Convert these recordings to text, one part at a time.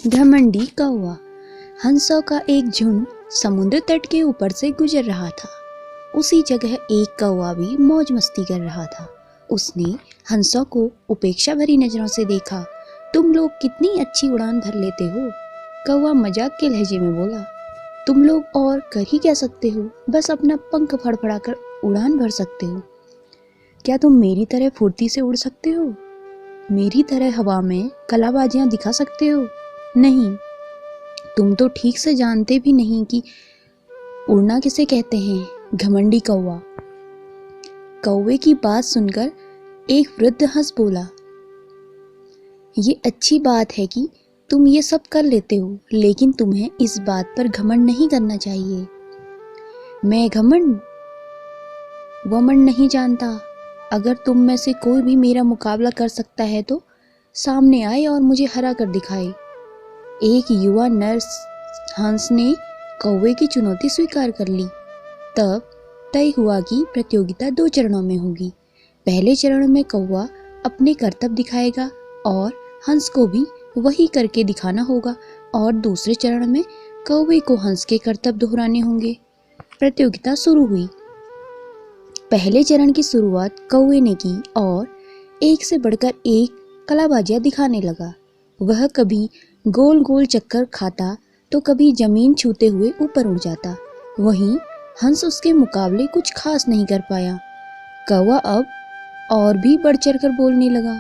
घमंडी कौवा। हंसों का एक झुंड समुद्र तट के ऊपर से गुजर रहा था। उसी जगह एक कौवा भी मौज मस्ती कर रहा था। उसने हंसों को उपेक्षा भरी नजरों से देखा। तुम लोग कितनी अच्छी उड़ान भर लेते हो, कौवा मजाक के लहजे में बोला। तुम लोग और कर ही क्या सकते हो, बस अपना पंख फड़फड़ाकर उड़ान भर सकते हो। क्या तुम मेरी तरह फुर्ती से उड़ सकते हो? मेरी तरह हवा में कलाबाजियां दिखा सकते हो? नहीं, तुम तो ठीक से जानते भी नहीं कि उड़ना किसे कहते हैं, घमंडी कौवा। कौवे की बात सुनकर एक वृद्ध हंस बोला, ये अच्छी बात है कि तुम ये सब कर लेते हो, लेकिन तुम्हें इस बात पर घमंड नहीं करना चाहिए। मैं घमंड वमंड नहीं जानता। अगर तुम में से कोई भी मेरा मुकाबला कर सकता है तो सामने आए और मुझे हरा कर दिखाए। एक युवा नर हंस ने कौवे की चुनौती स्वीकार कर ली। तब तय हुआ कि प्रतियोगिता 2 चरणों में होगी। पहले चरण में कौवा अपने करतब दिखाएगा और हंस को भी वही करके दिखाना होगा, और दूसरे चरण में कौवे को हंस के करतब दोहराने होंगे। प्रतियोगिता शुरू हुई। पहले चरण की शुरुआत कौवे ने की और एक से बढ़कर एक कलाबाजियां दिखाने लगा। वह कभी गोल गोल चक्कर खाता तो कभी जमीन छूते हुए ऊपर उड़ जाता। वहीं हंस उसके मुकाबले कुछ खास नहीं कर पाया। कौवा अब और भी बढ़ चढ़कर बोलने लगा,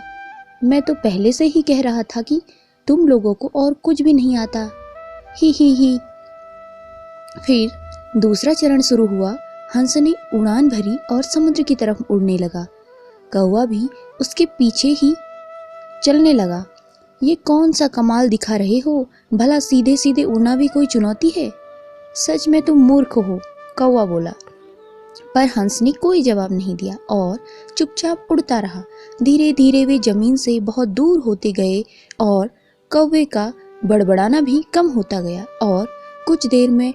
मैं तो पहले से ही कह रहा था कि तुम लोगों को और कुछ भी नहीं आता। ही। फिर दूसरा चरण शुरू हुआ। हंस ने उड़ान भरी और समुद्र की तरफ उड़ने लगा। कौवा भी उसके पीछे ही चलने लगा। ये कौन सा कमाल दिखा रहे हो, भला सीधे सीधे उड़ना भी कोई चुनौती है? सच में तुम मूर्ख हो, कौवा बोला। पर हंस ने कोई जवाब नहीं दिया और चुपचाप उड़ता रहा। धीरे धीरे वे जमीन से बहुत दूर होते गए और कौवे का बड़बड़ाना भी कम होता गया और कुछ देर में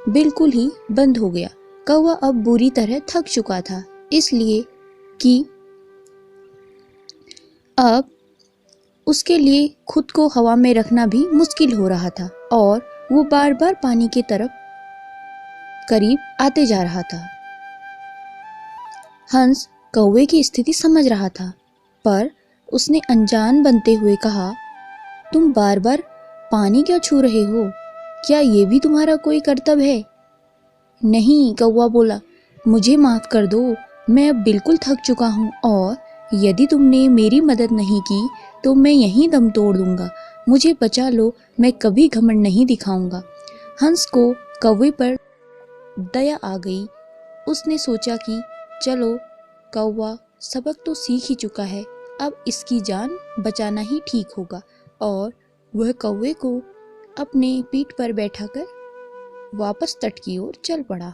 बिल्कुल ही बंद हो गया। कौवा अब बुरी तरह थक चुका था, इसलिए कि अब उसके लिए खुद को हवा में रखना भी मुश्किल हो रहा था और वो बार बार पानी की तरफ करीब आते जा रहा था। हंस कौवे की स्थिति समझ रहा था, पर उसने अनजान बनते हुए कहा, तुम बार बार पानी क्यों छू रहे हो? क्या ये भी तुम्हारा कोई कर्तव्य है? नहीं, कौवा बोला, मुझे माफ कर दो, मैं अब बिल्कुल थक चुका हूँ और यदि तुमने मेरी मदद नहीं की तो मैं यहीं दम तोड़ दूंगा। मुझे बचा लो, मैं कभी घमंड नहीं दिखाऊंगा। हंस को कौवे पर दया आ गई। उसने सोचा कि चलो, कौवा सबक तो सीख ही चुका है, अब इसकी जान बचाना ही ठीक होगा, और वह कौवे को अपने पीठ पर बैठाकर वापस तट की ओर चल पड़ा।